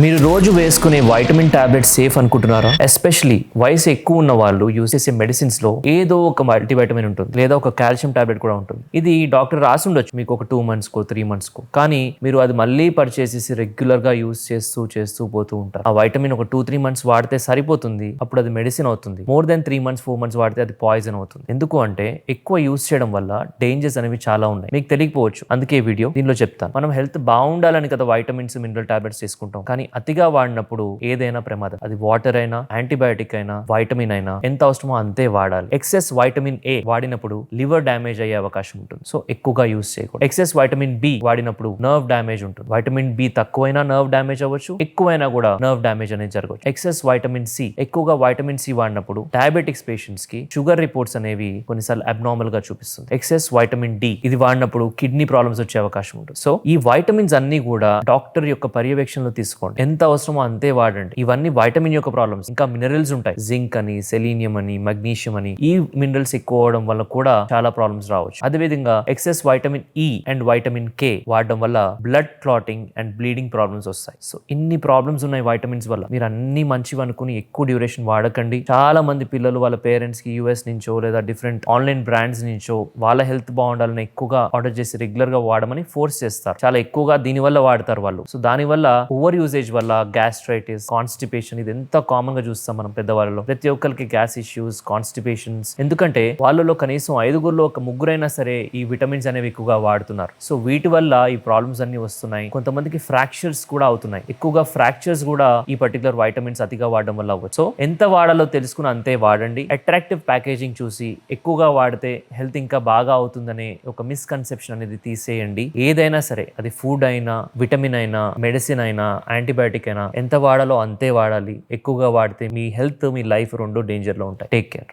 మీరు రోజు వేసుకునే వైటమిన్ టాబ్లెట్ సేఫ్ అనుకుంటున్నారా? ఎస్పెషలీ వయసు ఎక్కువ ఉన్న వాళ్ళు యూజ్ చేసే మెడిసిన్స్ లో ఏదో ఒక మల్టీవైటమిన్ ఉంటుంది, లేదా ఒక కాల్షియం టాబ్లెట్ కూడా ఉంటుంది. ఇది డాక్టర్ రాసి ఉండొచ్చు మీకు ఒక 2 months కో 3 months కో, కానీ మీరు అది మళ్ళీ పర్చేస్ చేసి రెగ్యులర్ గా యూజ్ చేస్తూ పోతూ ఉంటారు. ఆ వైటమిన్ ఒక 2-3 months వాడితే సరిపోతుంది, అప్పుడు అది మెడిసిన్ అవుతుంది. మోర్ దెన్ 3 months 4 months వాడితే అది పాయిజన్ అవుతుంది. ఎందుకు అంటే ఎక్కువ యూజ్ చేయడం వల్ల డేంజర్స్ అనేవి చాలా ఉన్నాయి, మీకు తెలియకపోవచ్చు. అందుకే వీడియో దీనిలో చెప్తాను. మనం హెల్త్ బాగుండాలని కదా వైటమిన్స్ మినరల్ టాబ్లెట్స్ తీసుకుంటాం, కానీ అతిగా వాడినప్పుడు ఏదైనా ప్రమాదం. అది వాటర్ అయినా, యాంటీబయాటిక్ అయినా, వైటమిన్ అయినా ఎంత అవసరమో అంతే వాడాలి. ఎక్సెస్ వైటమిన్ ఏ వాడినప్పుడు లివర్ డ్యామేజ్ అయ్యే అవకాశం ఉంటుంది, సో ఎక్కువగా యూజ్ చేయకూడదు. ఎక్సెస్ వైటమిన్ బి వాడినప్పుడు నర్వ్ డ్యామేజ్ ఉంటుంది. వైటమిన్ బి తక్కువైనా నర్వ్ డ్యామేజ్ అవ్వచ్చు, ఎక్కువైనా కూడా నర్వ్ డ్యామేజ్ అనేది జరగవచ్చు. ఎక్సెస్ వైటమిన్ సి, ఎక్కువగా వైటమిన్ సి వాడినప్పుడు డయాబెటిక్స్ పేషెంట్స్ కి షుగర్ రిపోర్ట్స్ అనేవి కొన్నిసార్లు అబ్నార్మల్ గా చూపిస్తుంది. ఎక్సెస్ వైటమిన్ డి ఇది వాడినప్పుడు కిడ్నీ ప్రాబ్లమ్స్ వచ్చే అవకాశం ఉంటుంది. సో ఈ వైటమిన్స్ అన్ని కూడా డాక్టర్ యొక్క పర్యవేక్షణలో తీసుకోండి. ఎంత అవసరమో అంతే వాడండి. ఇవన్నీ వైటమిన్ యొక్క ప్రాబ్లమ్స్. ఇంకా మినరల్స్ ఉంటాయి, జింక్ అని, సెలీనియం అని, మెగ్నీషియం అని. ఈ మినరల్స్ ఎక్కువ అవడం వల్ల కూడా చాలా ప్రాబ్లమ్స్ రావచ్చు. అదేవిధంగా excess vitamin E and vitamin K వాడడం వల్ల blood clotting and bleeding problems వస్తాయి. సో ఇన్ని ప్రాబ్లమ్స్ ఉన్నాయి వైటమిన్స్ వల్ల. మీరు అన్ని మంచివి అనుకుని ఎక్కువ డ్యూరేషన్ వాడకండి. చాలా మంది పిల్లలు వాళ్ళ పేరెంట్స్ కి యూఎస్ నుంచో లేదా డిఫరెంట్ ఆన్లైన్ బ్రాండ్స్ నుంచో వాళ్ళ హెల్త్ బాగుండాలని ఎక్కువగా ఆర్డర్ చేసి రెగ్యులర్ గా వాడమని ఫోర్స్ చేస్తారు. చాలా ఎక్కువగా దీని వల్ల వాడతారు వాళ్ళు. సో దాని వల్ల ఓవర్ యూసేజ్ వల్ల గ్యాస్ట్రైటిస్, కాన్స్టిపేషన్ ఇది ఎంత కామన్ గా చూస్తాం మనం పెద్దవాళ్ళలో. ప్రతి ఒక్కరికి గ్యాస్ ఇష్యూస్, కాన్స్టిపేషన్స్. ఎందుకంటే వాళ్ళలో కనీసం 5గురిలో ఒక 3 సరే ఈ విటమిన్స్ అనేవి ఎక్కువగా వాడుతున్నారు. సో వీటి వల్ల ఈ ప్రాబ్లమ్స్ అన్ని వస్తున్నాయి. కొంతమందికి ఫ్రాక్చర్స్ కూడా అవుతున్నాయి. ఎక్కువగా ఫ్రాక్చర్స్ కూడా ఈ పర్టికులర్ వైటమిన్స్ అతిగా వాడడం వల్ల అవ్వచ్చు. సో ఎంత వాడాలో తెలుసుకుని అంతే వాడండి. అట్రాక్టివ్ ప్యాకేజింగ్ చూసి ఎక్కువగా వాడితే హెల్త్ ఇంకా బాగా అవుతుందనే ఒక మిస్కన్సెప్షన్ అనేది తీసేయండి. ఏదైనా సరే, అది ఫుడ్ అయినా, విటమిన్ అయినా, మెడిసిన్ అయినా, యాంటీబయాటిక్ అయినా ఎంత వాడాలో అంతే వాడాలి. ఎక్కువగా వాడితే మీ హెల్త్, మీ లైఫ్ రెండు డేంజర్ లో ఉంటాయి. Take care.